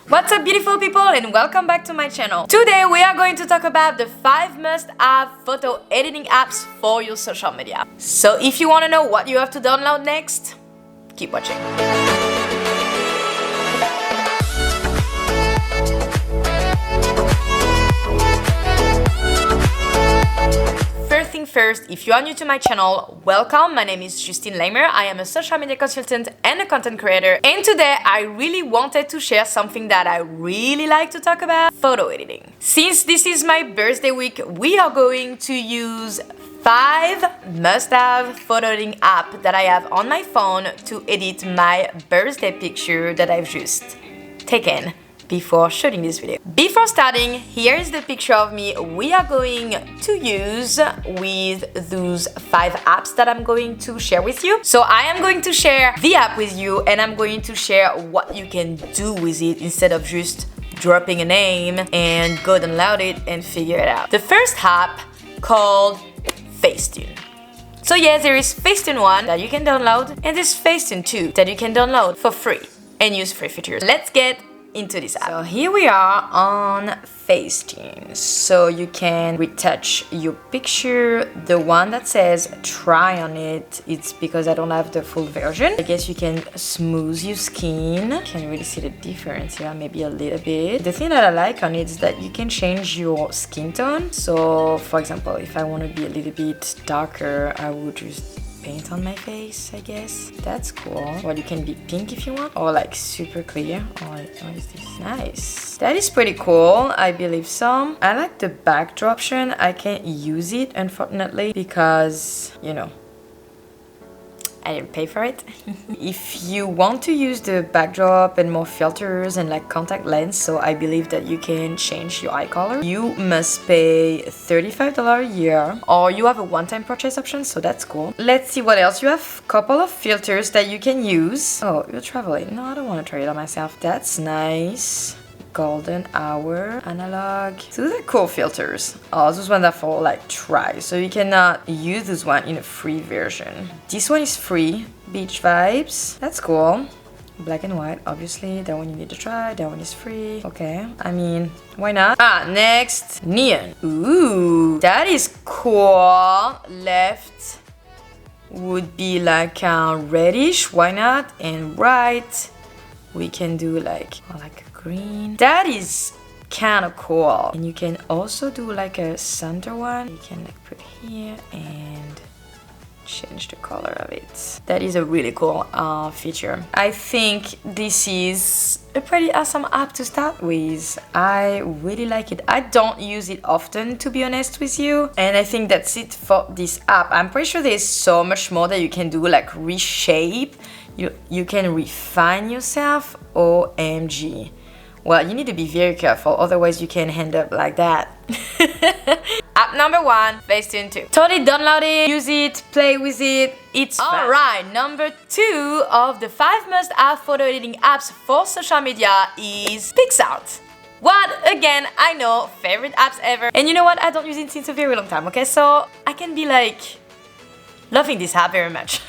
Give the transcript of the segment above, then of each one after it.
What's up, beautiful people, and welcome back to my channel. Today we are going to talk about the 5 must-have photo editing apps for your social media. So if you want to know what you have to download next, keep watching. First, if you are new to my channel, welcome. My name is Justine Leimer. I am a social media consultant and a content creator. And today I really wanted to share something that I really like to talk about: photo editing. Since this is my birthday week, we are going to use 5 must-have photo editing apps that I have on my phone to edit my birthday picture that I've just taken before shooting this video. Before starting, here is the picture of me we are going to use with those 5 apps that I'm going to share with you. So I am going to share the app with you, and I'm going to share what you can do with it instead of just dropping a name and go download it and figure it out. The first app called Facedude. So yes, there is Facedude 1 that you can download, and there's Facedude 2 that you can download for free and use free features. Let's get into this app. So here we are on Facedude. So you can retouch your picture. The one that says try on it, it's because I don't have the full version. I guess you can smooth your skin. Can't really see the difference here, maybe a little bit. The thing that I like on it is that you can change your skin tone. So for example, if I want to be a little bit darker, I would just paint on my face, I guess. That's cool. Or you can be pink if you want, or like super clear. Or what is this? Nice. That is pretty cool, I believe so. I like the backdrop option. I can't use it, unfortunately, because, you know, I didn't pay for it. If you want to use the backdrop and more filters and like contact lens, so I believe that you can change your eye color, you must pay $35 a year, or you have a one-time purchase option, so that's cool. Let's see what else you have. Couple of filters that you can use. Oh, you're traveling. No, I don't want to try it on myself. That's nice. Golden hour, analog. Those are cool filters. Oh, those ones are for like try, so you cannot use this one in a free version. This one is free. Beach vibes. That's cool. Black and white, obviously. That one you need to try. That one is free. Okay, I mean, why not? Next, neon. Ooh, that is cool. Left would be like reddish. Why not? And right, we can do like a green. That is kind of cool. And you can also do like a center one. You can like put here and change the color of it. That is a really cool feature. I think this is a pretty awesome app to start with. I really like it. I don't use it often, to be honest with you, and I think that's it for this app. I'm pretty sure there's so much more that you can do, like reshape. You can refine yourself. OMG. Well, you need to be very careful, otherwise you can end up like that. App number 1, Facedude 2. Totally download it, use it, play with it. It's fun. Alright, number 2 of the 5 must-have photo editing apps for social media is PicsArt. What? Again, I know, favorite apps ever. And you know what? I don't use it since a very long time, okay? So I can be like loving this app very much.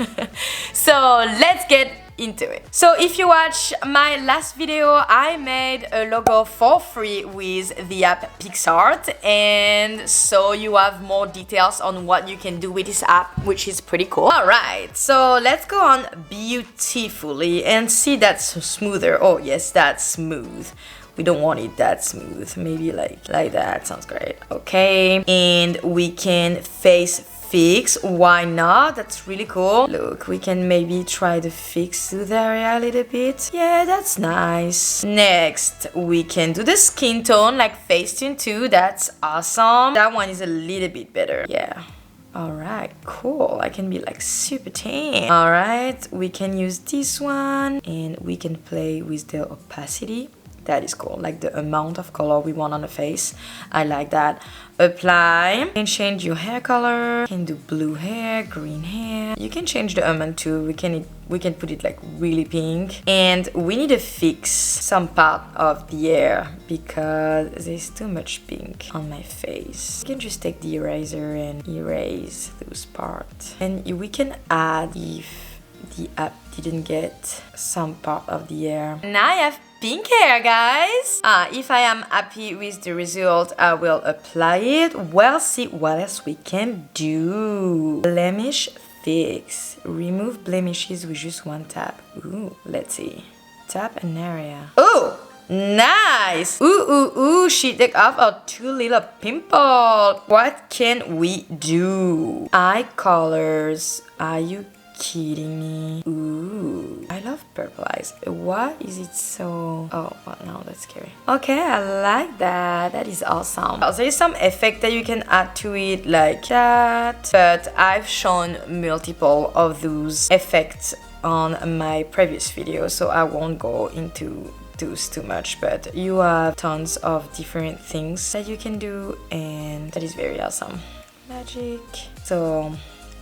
So let's get into it. So if you watch my last video, I made a logo for free with the app PicsArt, and so you have more details on what you can do with this app, which is pretty cool. Alright, so let's go on beautifully and see that's smoother. Oh yes, that's smooth. We don't want it that smooth. Maybe like that. Sounds great. Okay, and we can fix. Why not? That's really cool. Look, we can maybe try to fix the area a little bit. Yeah, that's nice. Next, we can do the skin tone like Facedude 2. That's awesome. That one is a little bit better. Yeah. Alright, cool. I can be like super tan. Alright, we can use this one, and we can play with the opacity. That is cool, like the amount of color we want on the face. I like that. Apply. You can change your hair color. You can do blue hair, green hair. You can change the amount too. We can put it like really pink. And we need to fix some part of the hair because there's too much pink on my face. You can just take the eraser and erase those parts. And we can add if the app didn't get some part of the hair. Now I have pink hair, guys. If I am happy with the result, I will apply it. We'll see what else we can do. Blemish fix. Remove blemishes with just one tap. Ooh, let's see. Tap an area. Oh, nice. Ooh, she took off our 2 little pimples. What can we do? Eye colors. Are you kidding me? Ooh, I love purple eyes. Why is it so... Oh, well, no, that's scary. Okay, I like that. That is awesome. Also, there is some effect that you can add to it like that. But I've shown multiple of those effects on my previous video, so I won't go into those too much, but you have tons of different things that you can do, and that is very awesome. Magic. So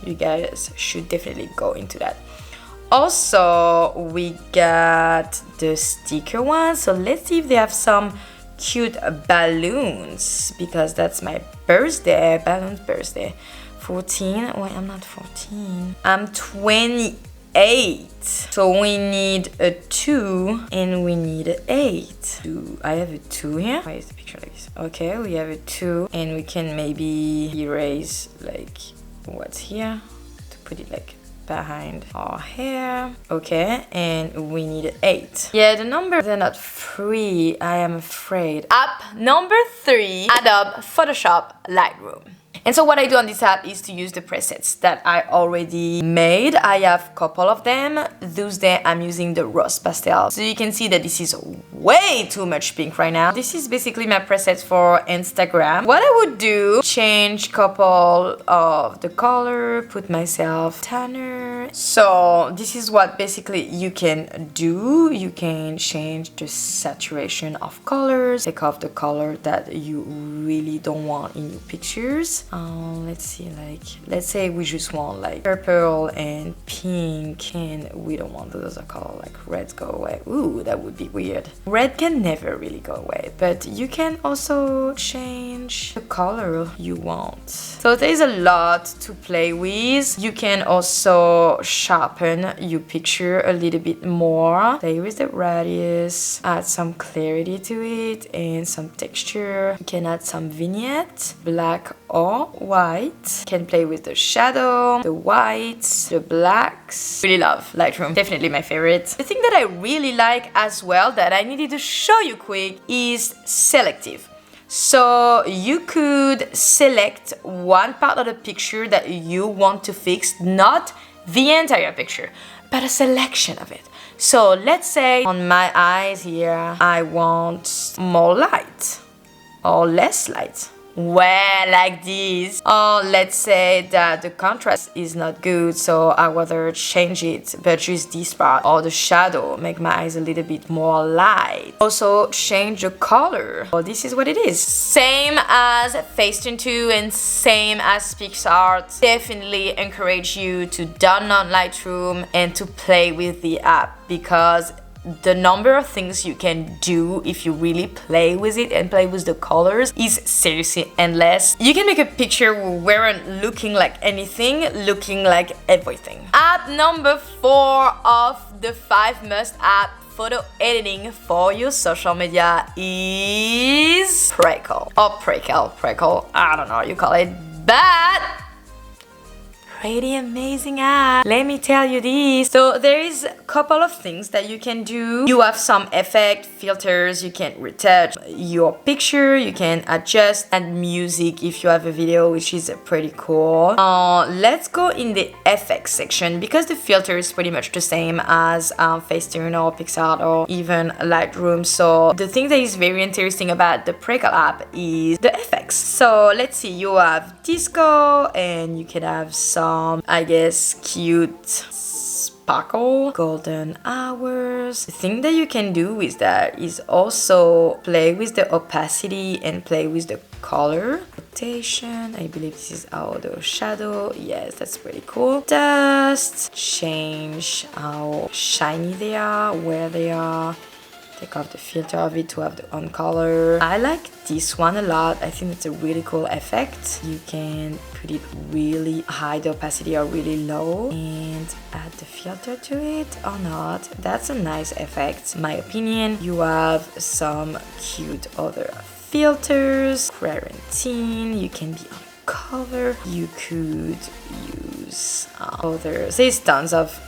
you guys should definitely go into that. Also, we got the sticker one, so let's see if they have some cute balloons, because that's my birthday. Balloons birthday. 14. Wait, I'm not 14. I'm 28. So we need a 2 and we need an 8. I have a 2 here. Why is the picture like this? Okay, we have a 2 and we can maybe erase like what's here to put it like behind our hair. Okay, and we need an 8. Yeah, the numbers are not free, I am afraid. App number 3, Adobe Photoshop Lightroom. And so what I do on this app is to use the presets that I already made. I have a couple of them. Those days I'm using the rose pastel. So you can see that this is way too much pink right now. This is basically my presets for Instagram. What I would do, change couple of the color, put myself tanner. So this is what basically you can do. You can change the saturation of colors, take off the color that you really don't want in your pictures. Let's see, like, let's say we just want like purple and pink, and we don't want those colors like reds go away. Ooh, that would be weird. Red can never really go away, but you can also change the color you want. So there's a lot to play with. You can also sharpen your picture a little bit more. Play with the radius, add some clarity to it and some texture. You can add some vignette, black or white. Can play with the shadow, the whites, the blacks. Really love Lightroom, definitely my favorite. The thing that I really like as well that I needed to show you quick is selective. So you could select one part of the picture that you want to fix, not the entire picture, but a selection of it. So let's say on my eyes here, I want more light or less light. Well, like this. Or let's say that the contrast is not good, so I rather change it, but just this part, or the shadow, make my eyes a little bit more light. Also change the color. So this is what it is. Same as Facedude 2 and same as PixArt. Definitely encourage you to download Lightroom and to play with the app, because the number of things you can do if you really play with it and play with the colors is seriously endless. You can make a picture weren't looking like anything, looking like everything. App number 4 of the 5 must-app photo editing for your social media is Reco. Or Prequel, I don't know how you call it, but pretty amazing app. Let me tell you this. So there is a couple of things that you can do. You have some effect, filters, you can retouch your picture, you can adjust, and music if you have a video, which is pretty cool. Let's go in the effects section, because the filter is pretty much the same as Facedude or PixArt or even Lightroom. So the thing that is very interesting about the Prequel app is the effects. So let's see, you have disco, and you can have some, I guess, cute sparkle, golden hours. The thing that you can do with that is also play with the opacity and play with the color. Rotation, I believe this is the shadow. Yes, that's pretty cool. Dust, change how shiny they are, where they are. take off the filter of it to have the on color. I like this one a lot. I think it's a really cool effect. You can put it really high, the opacity, or really low, and add the filter to it or not. That's a nice effect, in my opinion. You have some cute other filters. Quarantine, you can be on color. You could use others. There's tons of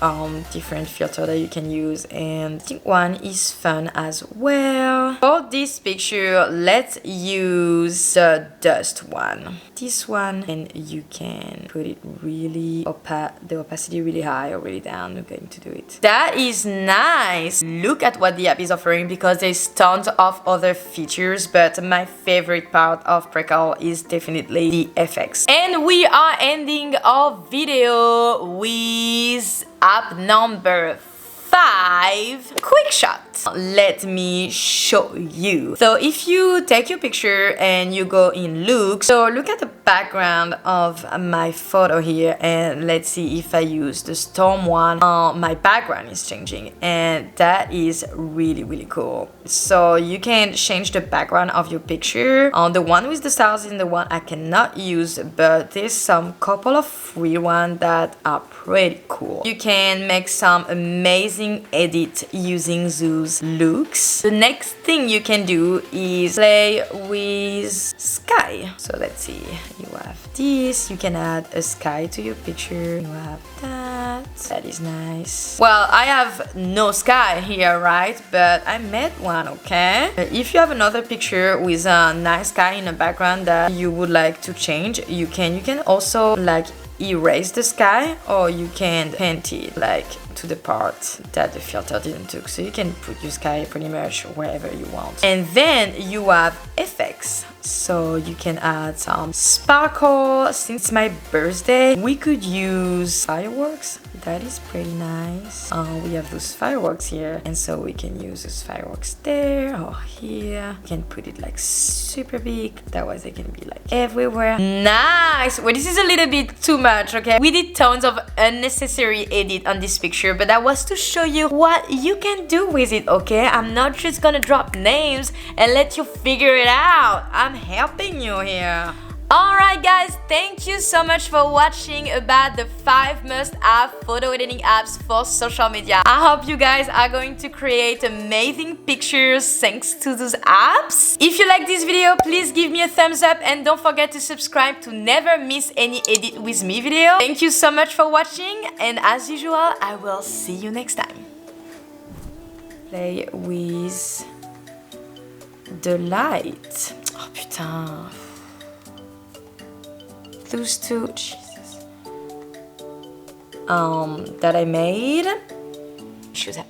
different filters that you can use, and I think one is fun as well. For this picture, let's use the dust one. This one, and you can put it really the opacity really high or really down. I'm going to do it. That is nice. Look at what the app is offering, because there's tons of other features, but my favorite part of Reco is definitely the effects. And we are ending our video with app number 5, quick shot. Let me show you. So if you take your picture and you go in look, so look at the background of my photo here, and let's see if I use the storm one. My background is changing, and that is really cool. So you can change the background of your picture. The one with the stars is the one I cannot use, but there's some couple of free ones that are pretty cool. You can make some amazing edit using those looks. The next thing you can do is play with sky. So let's see, you have this, you can add a sky to your picture. You have that is nice. Well, I have no sky here, right? But I made one, okay? If you have another picture with a nice sky in the background that you would like to change, you can also like erase the sky, or you can paint it like to the part that the filter didn't took. So you can put your sky pretty much wherever you want. And then you have effects. So you can add some sparkle. Since my birthday, we could use fireworks. That is pretty nice. We have those fireworks here, and so we can use those fireworks there or here. You can put it like super big. That way they can be like everywhere. Nice. Well, this is a little bit too much, okay? We did tons of unnecessary edit on this picture, but that was to show you what you can do with it, okay? I'm not just gonna drop names and let you figure it out. I'm helping you here. Alright guys, thank you so much for watching about the 5 must-have photo editing apps for social media. I hope you guys are going to create amazing pictures thanks to those apps. If you like this video, please give me a thumbs up, and don't forget to subscribe to never miss any edit with me video. Thank you so much for watching, and as usual, I will see you next time. Play with the light. Oh putain. Those two, Jesus, that I made. Should have